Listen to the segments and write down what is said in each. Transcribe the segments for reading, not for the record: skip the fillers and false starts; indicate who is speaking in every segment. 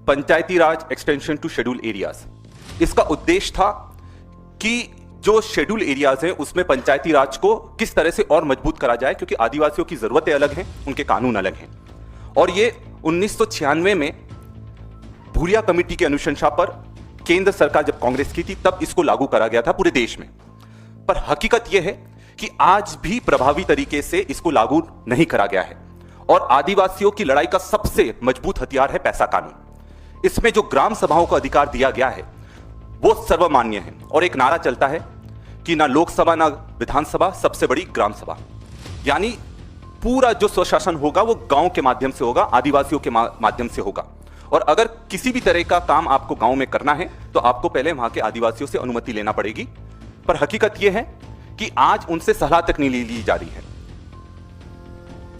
Speaker 1: Panchayati Raj extension to schedule areas. इसका उद्देश्य था कि जो शेड्यूल एरियाज हैं उसमें पंचायती राज को किस तरह से और मजबूत करा जाए, क्योंकि आदिवासियों की जरूरतें अलग हैं, उनके कानून अलग हैं। और ये 1996 में भूरिया कमेटी की अनुशंसा पर केंद्र सरकार जब कांग्रेस की थी तब इसको लागू करा गया था पूरे देश में। पर हकीकत यह है कि आज भी प्रभावी तरीके से इसको लागू नहीं करा गया है। और आदिवासियों की लड़ाई का सबसे मजबूत हथियार है पैसा कानून। इसमें जो ग्राम सभाओं का अधिकार दिया गया है वो सर्वमान्य है और एक नारा चलता है कि ना लोकसभा ना विधानसभा, सबसे बड़ी ग्राम सभा। यानी पूरा जो स्वशासन होगा वो गांव के माध्यम से होगा, आदिवासियों के माध्यम से होगा। और अगर किसी भी तरह का काम आपको गांव में करना है तो आपको पहले वहां के आदिवासियों से अनुमति लेना पड़ेगी। पर हकीकत यह है कि आज उनसे सलाह तक नहीं ली जा रही है,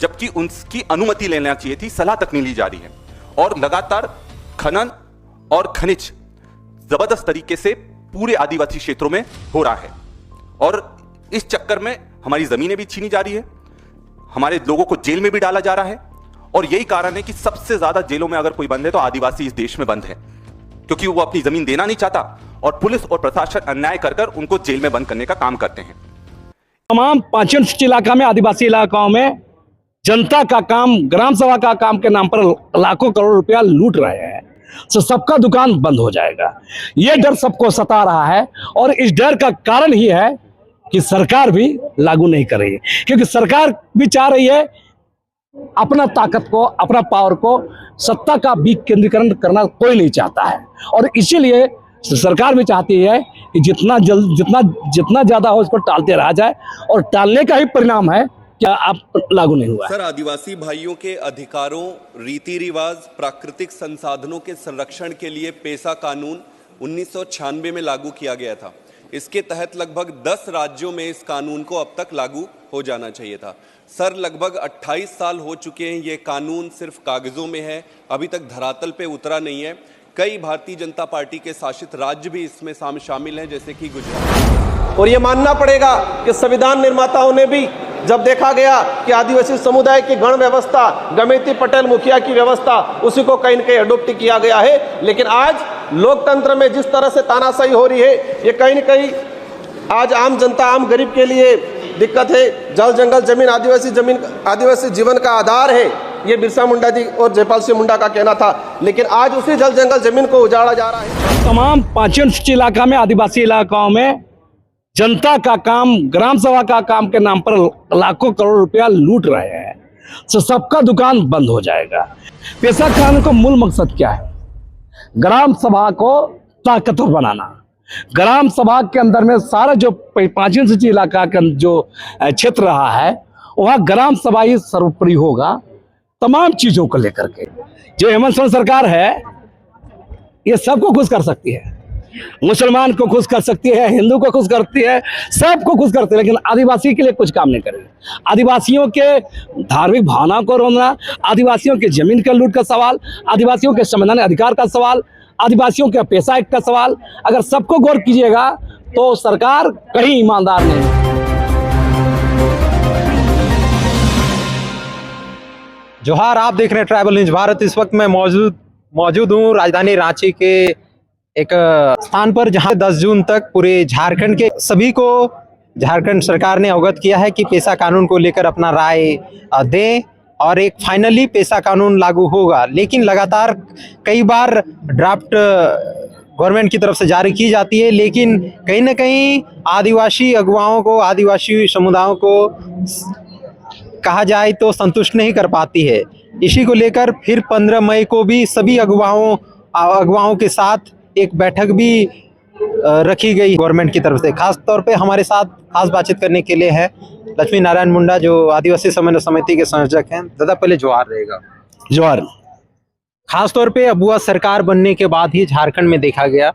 Speaker 1: जबकि उनकी अनुमति लेना चाहिए थी, सलाह तक नहीं ली जा रही है। और लगातार खनन और खनिज जबरदस्त तरीके से पूरे आदिवासी क्षेत्रों में हो रहा है और इस चक्कर में हमारी जमीनें भी छीनी जा रही है, हमारे लोगों को जेल में भी डाला जा रहा है। और यही कारण है कि सबसे ज्यादा जेलों में अगर कोई बंद है तो आदिवासी इस देश में बंद है, क्योंकि वो अपनी जमीन देना नहीं चाहता और पुलिस और प्रशासन अन्याय कर कर उनको जेल में बंद करने का काम करते हैं।
Speaker 2: तमाम 5 इलाका में, आदिवासी इलाकाओं में जनता का काम, ग्राम सभा का काम के नाम पर लाखों करोड़ रुपया लूट रहे हैं, तो सबका दुकान बंद हो जाएगा। ये डर सबको सता रहा है और इस डर का कारण ही है कि सरकार भी लागू नहीं कर रही है, क्योंकि सरकार भी चाह रही है अपना ताकत को, अपना पावर को, सत्ता का विकेंद्रीकरण करना कोई नहीं चाहता है। और इसीलिए सरकार भी चाहती है कि जितना ज्यादा हो इसको टालते रहा जाए और टालने का ही परिणाम है क्या आप लागू नहीं हुआ।
Speaker 3: सर, आदिवासी भाइयों के अधिकारों, रीति रिवाज, प्राकृतिक संसाधनों के संरक्षण के लिए पेसा कानून 1996 में लागू किया गया था। इसके तहत लगभग 10 राज्यों में इस कानून को अब तक लागू हो जाना चाहिए था। सर, लगभग 28 साल हो चुके हैं, ये कानून सिर्फ कागजों में है, अभी तक धरातल पे उतरा नहीं है। कई भारतीय जनता पार्टी के शासित राज्य भी इसमें शामिल हैं, जैसे कि गुजरात।
Speaker 4: और ये मानना पड़ेगा कि संविधान निर्माताओं ने भी जब देखा गया कि आदिवासी समुदाय की गण व्यवस्था, गमेती पटेल मुखिया की व्यवस्था, उसी को कहीं न कहीं अडोप्ट किया गया है। लेकिन आज लोकतंत्र में जिस तरह से तानाशाही हो रही है, ये कहीं न कहीं आज आम जनता, आम गरीब के लिए दिक्कत है। जल जंगल जमीन, आदिवासी जीवन का आधार है, ये बिरसा मुंडा जी और जयपाल सिंह मुंडा का कहना था। लेकिन आज उसी जल जंगल जमीन को उजाड़ा जा रहा है।
Speaker 2: तमाम 5 इलाका में, आदिवासी इलाकाओं में जनता का काम, ग्राम सभा का काम के नाम पर लाखों करोड़ रुपया लूट रहे हैं, तो सबका दुकान बंद हो जाएगा। पेसा कानून का मूल मकसद क्या है? ग्राम सभा को ताकतवर बनाना। ग्राम सभा के अंदर में सारा जो 5 इलाका का जो क्षेत्र रहा है वहाँ ग्राम सभा ही सर्वोपरि होगा तमाम चीजों को लेकर के। जो हेमंत सोरेन सरकार है ये सबको खुश कर सकती है, मुसलमान को खुश कर सकती है, हिंदू को खुश करती है, सबको खुश करती है, लेकिन आदिवासी के लिए कुछ काम नहीं करेगी। आदिवासियों के धार्मिक भावना को रोकना, आदिवासियों के जमीन के लूट का सवाल, आदिवासियों के संवैधानिक अधिकार का सवाल, आदिवासियों के पेशा एक्ट का सवाल, अगर सबको गौर कीजिएगा तो सरकार कहीं ईमानदार नहीं।
Speaker 5: जोहार, आप देख रहे हैं ट्राइबल न्यूज भारत। इस वक्त मैं मौजूद हूँ राजधानी रांची के एक स्थान पर, जहां 10 जून तक पूरे झारखंड के सभी को झारखंड सरकार ने अवगत किया है कि पेशा कानून को लेकर अपना राय दें और एक फाइनली पेशा कानून लागू होगा। लेकिन लगातार कई बार ड्राफ्ट गवर्नमेंट की तरफ से जारी की जाती है, लेकिन कहीं ना कहीं आदिवासी अगुवाओं को, आदिवासी समुदायों को कहा जाए तो संतुष्ट नहीं कर पाती है। इसी को लेकर फिर 15 मई को भी सभी अगुवाओं के साथ एक बैठक भी रखी गई गवर्नमेंट की तरफ से। खास तौर पे हमारे साथ खास बातचीत करने के लिए है लक्ष्मी नारायण मुंडा, जो आदिवासी समन्वय समिति के संयोजक हैं। दादा, पहले जोहार रहेगा।
Speaker 2: जोहार।
Speaker 5: खास तौर पे अबुआ सरकार बनने के बाद ही झारखंड में देखा गया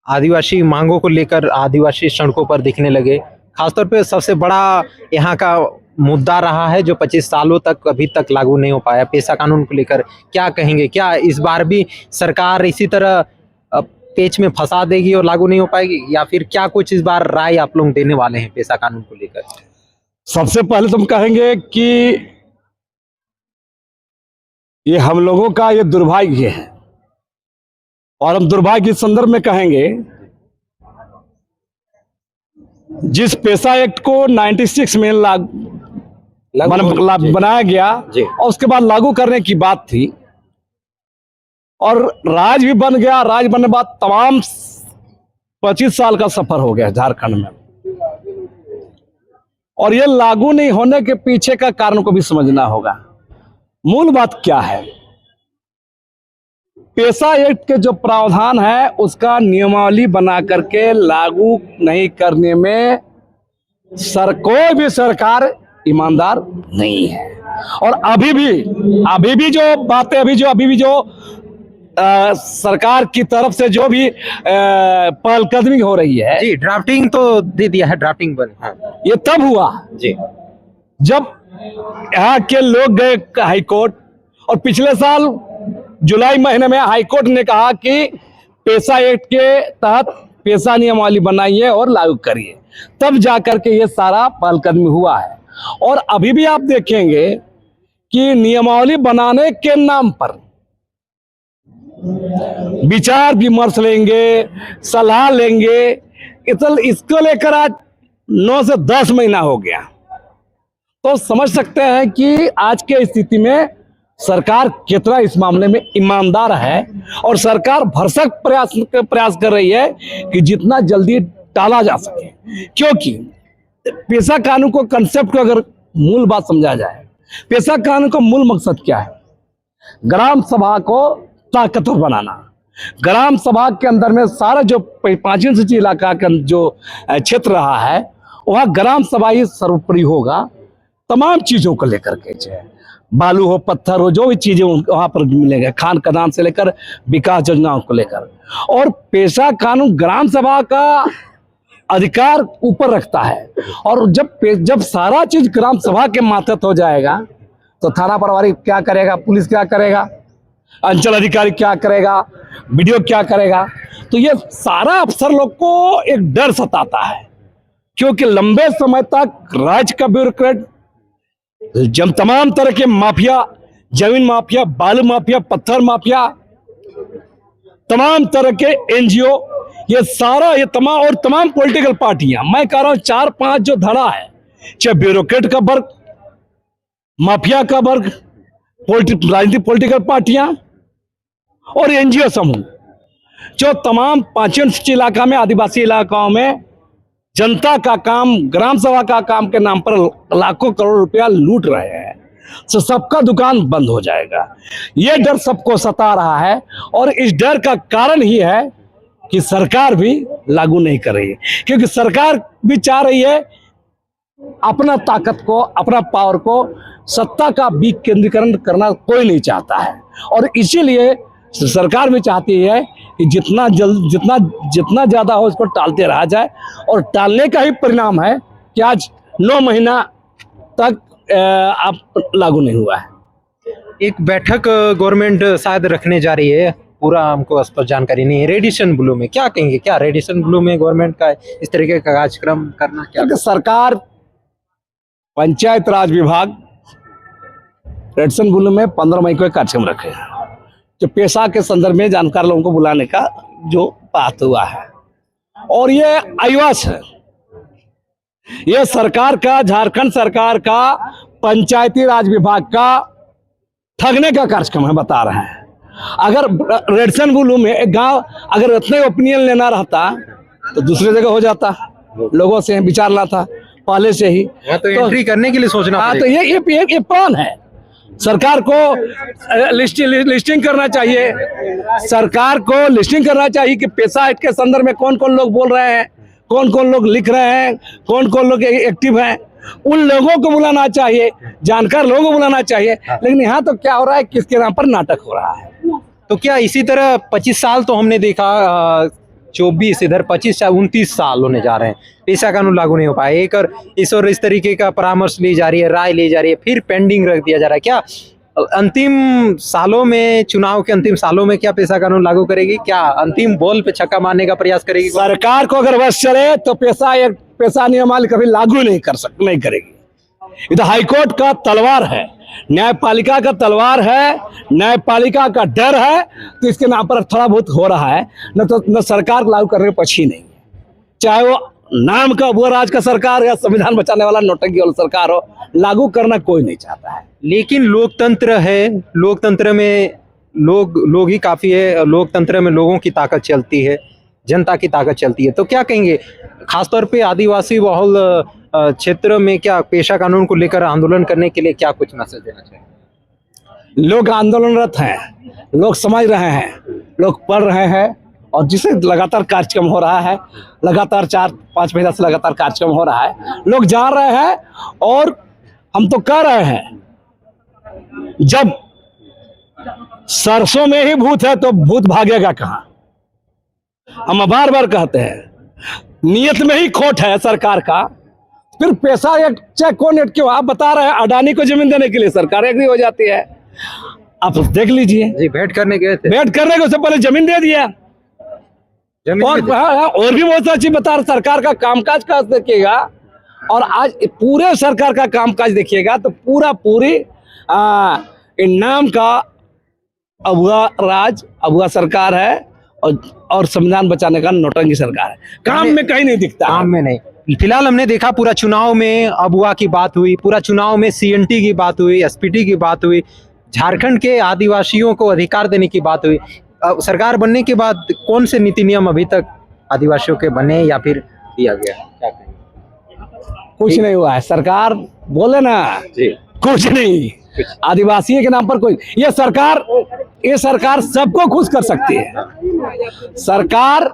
Speaker 5: आदिवासी मांगों को लेकर आदिवासी सड़कों पर दिखने लगे। खासतौर पे सबसे बड़ा यहाँ का मुद्दा रहा है जो 25 सालों तक अभी तक लागू नहीं हो पाया, पेशा कानून को लेकर क्या कहेंगे? क्या इस बार भी सरकार इसी तरह पेच में फंसा देगी और लागू नहीं हो पाएगी, या फिर क्या कुछ इस बार राय आप लोग देने वाले हैं पेशा कानून को लेकर?
Speaker 2: सबसे पहले तो हम कहेंगे कि ये हम लोगों का ये दुर्भाग्य है और हम दुर्भाग्य के संदर्भ में कहेंगे, जिस पेशा एक्ट को 96 में बनाया गया
Speaker 5: जी।
Speaker 2: और उसके बाद लागू करने की बात थी और राज भी बन गया। राज बनने के बाद तमाम 25 साल का सफर हो गया झारखंड में, और ये लागू नहीं होने के पीछे का कारण को भी समझना होगा। मूल बात क्या है? पेशा एक्ट के जो प्रावधान है उसका नियमावली बना करके लागू नहीं करने में कोई भी सरकार ईमानदार नहीं है। और अभी भी जो बातें अभी भी जो सरकार की तरफ से जो भी पहलकदमी हो रही है,
Speaker 5: जी, ड्राफ्टिंग तो दे दिया है, ड्राफ्टिंग बन, हाँ
Speaker 2: ये तब हुआ
Speaker 5: जी,
Speaker 2: जब यहाँ के लोग गए हाईकोर्ट, और पिछले साल जुलाई महीने में हाईकोर्ट ने कहा कि पेशा एक्ट के तहत पेशा नियमावली बनाइए और लागू करिए, तब जाकर के ये सारा पहलकदमी हुआ है। और अभी भी आप देखेंगे कि नियमावली बनाने के नाम पर विचार विमर्श लेंगे, सलाह लेंगे, इसको लेकर आज 9 से 10 महीना हो गया। तो समझ सकते हैं कि आज के स्थिति में सरकार कितना इस मामले में ईमानदार है, और सरकार भरसक प्रयास कर रही है कि जितना जल्दी टाला जा सके। क्योंकि पेशा कानून को, कंसेप्ट को अगर मूल बात समझा जाए, पेशा कानून का मूल मकसद क्या है? ग्राम सभा को ताकतवर बनाना। ग्राम सभा के अंदर में सारा जो 5 इंच इलाका का जो क्षेत्र रहा है, वहाँ ग्राम सभा ही सर्वोपरि होगा तमाम चीजों को लेकर के, चाहे बालू हो, पत्थर हो, जो भी चीजें वहां पर मिलेंगे, खान खदान से लेकर विकास योजनाओं को लेकर। और पेशा कानून ग्राम सभा का अधिकार ऊपर रखता है, और जब सारा चीज ग्राम सभा के मातहत हो जाएगा तो थाना प्रभारी क्या करेगा, पुलिस क्या करेगा, अंचल अधिकारी क्या करेगा, बीडीओ क्या करेगा? तो ये सारा अफसर लोग को एक डर सताता है, क्योंकि लंबे समय तक राज्य का ब्यूरोक्रेट जब तमाम तरह के माफिया, जमीन माफिया, बालू माफिया, पत्थर माफिया, तमाम तरह के एनजीओ, ये तमाम पॉलिटिकल पार्टियां, मैं कह रहा हूं 4-5 जो धड़ा है, चाहे ब्यूरोक्रेट का वर्ग, माफिया का वर्ग, राजनीतिक पॉलिटिकल पार्टियां और एनजीओ समूह, जो तमाम 5 इलाका में, आदिवासी इलाकाओं में जनता का काम, ग्राम सभा का काम के नाम पर लाखों करोड़ रुपया लूट रहे हैं, तो सबका दुकान बंद हो जाएगा। ये डर सबको सता रहा है, और इस डर का कारण ही है कि सरकार भी लागू नहीं कर रही है, क्योंकि सरकार भी चाह रही है अपना ताकत को, अपना पावर को, सत्ता का विकेंद्रीकरण करना कोई नहीं चाहता है। और इसीलिए सरकार भी चाहती है कि जितना ज्यादा हो इसको टालते रहा जाए, और टालने का ही परिणाम है कि आज 9 महीना तक आप लागू नहीं हुआ है।
Speaker 5: एक बैठक गवर्नमेंट शायद रखने जा रही है, पूरा हमको स्पष्ट जानकारी नहीं है। रेडिएशन ब्लू में क्या कहेंगे, क्या रेडिएशन ब्लू में गवर्नमेंट का इस तरीके का कार्यक्रम करना क्या?
Speaker 2: सरकार, पंचायत राज विभाग रेडिएशन ब्लू में 15 मई को एक कार्यक्रम रखे, जो पेशा के संदर्भ में जानकार लोगों को बुलाने का जो बात हुआ है, और ये आईवास है, ये सरकार का, झारखंड सरकार का पंचायती राज विभाग का ठगने का कार्यक्रम है, बता रहे हैं। अगर रेडिएशन ब्लू में एक गांव अगर इतने ओपिनियन लेना रहता तो दूसरी जगह हो जाता, लोगों से विचार लाता पहले से ही,
Speaker 5: तो एंट्री करने के लिए सोचना।
Speaker 2: हाँ, तो ये प्लान है। सरकार को लिस्टिंग करना चाहिए, सरकार को लिस्टिंग करना चाहिए कि पेशा एक्ट के संदर्भ में कौन कौन लोग बोल रहे हैं, कौन कौन लोग लिख रहे हैं, कौन कौन लोग एक्टिव हैं, उन लोगों को बुलाना चाहिए, जानकार लोगों को बुलाना चाहिए। लेकिन यहाँ तो क्या हो रहा है, किसके नाम पर नाटक हो रहा है।
Speaker 5: तो क्या इसी तरह 25 साल तो हमने देखा, 24 इधर 25 29 साल होने जा रहे हैं, पेशा कानून लागू नहीं हो पाया। एक और इस तरीके का परामर्श ली जा रही है, राय ली जा रही है, फिर पेंडिंग रख दिया जा रहा है। क्या अंतिम सालों में, चुनाव के अंतिम सालों में क्या पेशा कानून लागू करेगी? क्या अंतिम बॉल पे छक्का मारने का प्रयास करेगी
Speaker 2: सरकार को? अगर बस चले तो पेशा नियमावली कभी लागू नहीं करेगी। ये तो हाईकोर्ट का तलवार है, न्यायपालिका का तलवार है, न्यायपालिका का डर है, तो इसके नाम पर थोड़ा बहुत हो रहा है, न सरकार लागू करने के पक्ष ही नहीं है। चाहे वो नाम का वो राज का सरकार या संविधान बचाने वाला नौटंकी वाला सरकार हो, लागू करना कोई नहीं चाहता है।
Speaker 5: लेकिन लोकतंत्र है, लोकतंत्र में लोग ही काफी है, लोकतंत्र में लोगों की ताकत चलती है, जनता की ताकत चलती है। तो क्या कहेंगे खासतौर पे आदिवासी बहुल क्षेत्र में क्या पेशा कानून को लेकर आंदोलन करने के लिए क्या कुछ मैसेज देना चाहिए?
Speaker 2: लोग आंदोलनरत हैं, लोग समझ रहे हैं, लोग पढ़ रहे हैं, और जिससे लगातार कार्यक्रम हो रहा है, लगातार 4-5 महीना से लगातार कार्यक्रम हो रहा है, लोग जान रहे हैं। और हम तो कह रहे हैं, जब सरसों में ही भूत है तो भूत भागेगा कहाँ। हम बार बार कहते हैं, नियत में ही खोट है सरकार का, फिर पैसा एक चाहे कौन एट क्यों। आप बता रहे हैं अडानी को जमीन देने के लिए सरकार एग्री हो जाती है, आप देख लीजिए
Speaker 5: जी, भेंट करने गए थे,
Speaker 2: भेंट करने को उससे पहले जमीन दे दिया। और भी बहुत सारी चीज बता रहे, सरकार का कामकाज का देखिएगा, और आज पूरे सरकार का कामकाज देखिएगा तो पूरी नाम का अगुआ राज, अगुआ सरकार है, और संविधान बचाने का नौटंकी सरकार है। काम में कहीं नहीं दिखता,
Speaker 5: काम में नहीं। फिलहाल हमने देखा पूरा चुनाव में अगुआ की बात हुई, पूरा चुनाव में सीएनटी की बात हुई, एसपीटी की बात हुई, झारखंड के आदिवासियों को अधिकार देने की बात हुई। सरकार बनने के बाद कौन से नीति नियम अभी तक आदिवासियों के बने या फिर दिया गया? क्या कहेंगे?
Speaker 2: कुछ नहीं हुआ है। सरकार बोले ना
Speaker 5: जी,
Speaker 2: कुछ नहीं, आदिवासियों के नाम पर कोई। ये सरकार सबको खुश कर सकती है, सरकार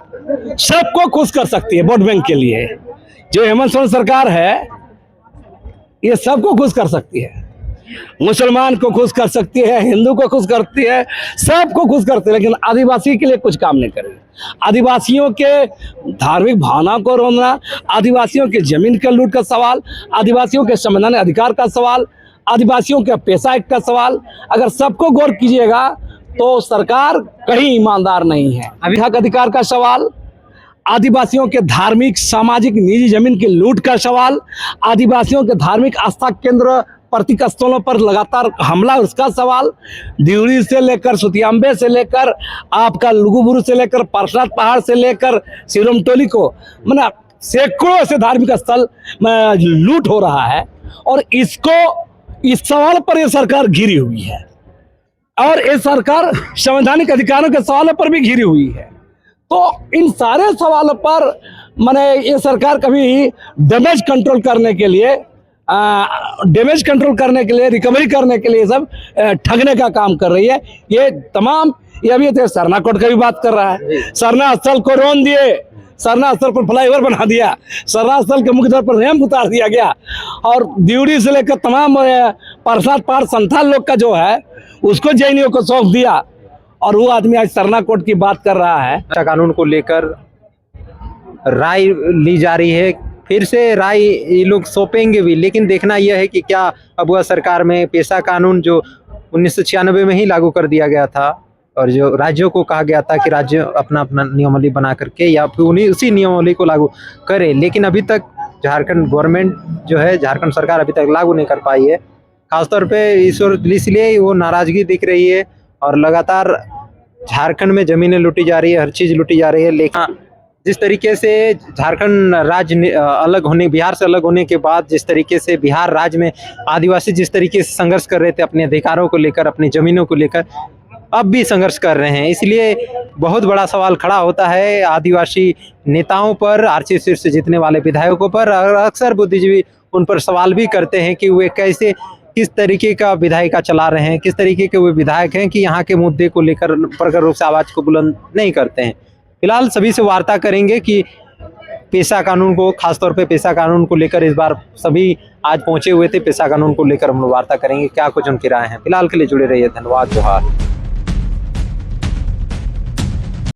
Speaker 2: सबको खुश कर सकती है वोट बैंक के लिए। जो हेमंत सोरेन सरकार है, ये सबको खुश कर सकती है, मुसलमान को खुश कर सकती है, हिंदू को खुश करती है, सबको खुश करती है, लेकिन आदिवासी के लिए कुछ काम नहीं करेगी। आदिवासियों के धार्मिक भावना को रोकना, आदिवासियों के जमीन के लूट का सवाल, आदिवासियों के संवैधानिक अधिकार का सवाल, आदिवासियों के पैसा एक्ट का सवाल, अगर सबको गौर कीजिएगा तो सरकार कहीं ईमानदार नहीं है। अभी हक अधिकार का सवाल, आदिवासियों के धार्मिक सामाजिक निजी जमीन की लूट का सवाल, आदिवासियों के धार्मिक आस्था केंद्र प्रतीक स्थलों पर लगातार हमला, उसका सवाल, ड्यूरी से लेकर सुतियांबे से लेकर आपका लुगुबुरु से लेकर पार्श्वनाथ पहाड़ से लेकर सिरोमटोली को, मतलब सैकड़ों ऐसे धार्मिक स्थल में लूट हो रहा है, और इस सवाल पर यह सरकार घिरी हुई है, और ये सरकार संवैधानिक अधिकारों के सवालों पर भी घिरी हुई है। तो इन सारे सवालों पर माने ये सरकार कभी डैमेज कंट्रोल करने के लिए रिकवरी करने के लिए सब ठगने का काम कर रही है। ये तमाम, ये अभी तो सरना कोट का भी बात कर रहा है, सरना स्थल को रोन दिए, सरना स्थल पर फ्लाईओवर बना दिया, सरना स्थल के मुख्य द्वार पर रैंप उतार दिया गया, और ड्यूटी से लेकर तमाम पार्षद पार संथाल लोग का जो है उसको जैनियों को सौंप दिया, और वो आदमी आज सरना कोट की बात कर रहा है।
Speaker 5: कानून को लेकर राय ली जा रही है, फिर से राय ये लोग सौंपेंगे भी, लेकिन देखना यह है कि क्या अगुआ सरकार में पेशा कानून जो 1996 में ही लागू कर दिया गया था, और जो राज्यों को कहा गया था कि राज्य अपना अपना नियमावली बना करके या फिर उसी नियमावली को लागू करे, लेकिन अभी तक झारखंड गवर्नमेंट जो है, झारखंड सरकार अभी तक लागू नहीं कर पाई है। खासतौर पे इसलिए वो नाराजगी दिख रही है, और लगातार झारखंड में जमीनें लूटी जा रही है, हर चीज़ लूटी जा रही है। लेकिन जिस तरीके से झारखंड राज्य अलग होने, बिहार से अलग होने के बाद जिस तरीके से बिहार राज्य में आदिवासी जिस तरीके से संघर्ष कर रहे थे अपने अधिकारों को लेकर, अपनी ज़मीनों को लेकर, अब भी संघर्ष कर रहे हैं। इसलिए बहुत बड़ा सवाल खड़ा होता है आदिवासी नेताओं पर, आरक्षित सीट से जीतने वाले विधायकों पर। अक्सर बुद्धिजीवी उन पर सवाल भी करते हैं कि वे किस तरीके का विधायिका चला रहे हैं, किस तरीके के वे विधायक हैं कि यहाँ के मुद्दे को लेकर प्रखर रूप से आवाज़ को बुलंद नहीं करते हैं। फिलहाल सभी से वार्ता करेंगे कि पेशा कानून को, खासतौर पे पेशा कानून को लेकर इस बार सभी आज पहुंचे हुए थे, पेशा कानून को लेकर हम लोग वार्ता करेंगे, क्या कुछ उनकी राय है। फिलहाल के लिए जुड़े रहिए, धन्यवाद, जोहार।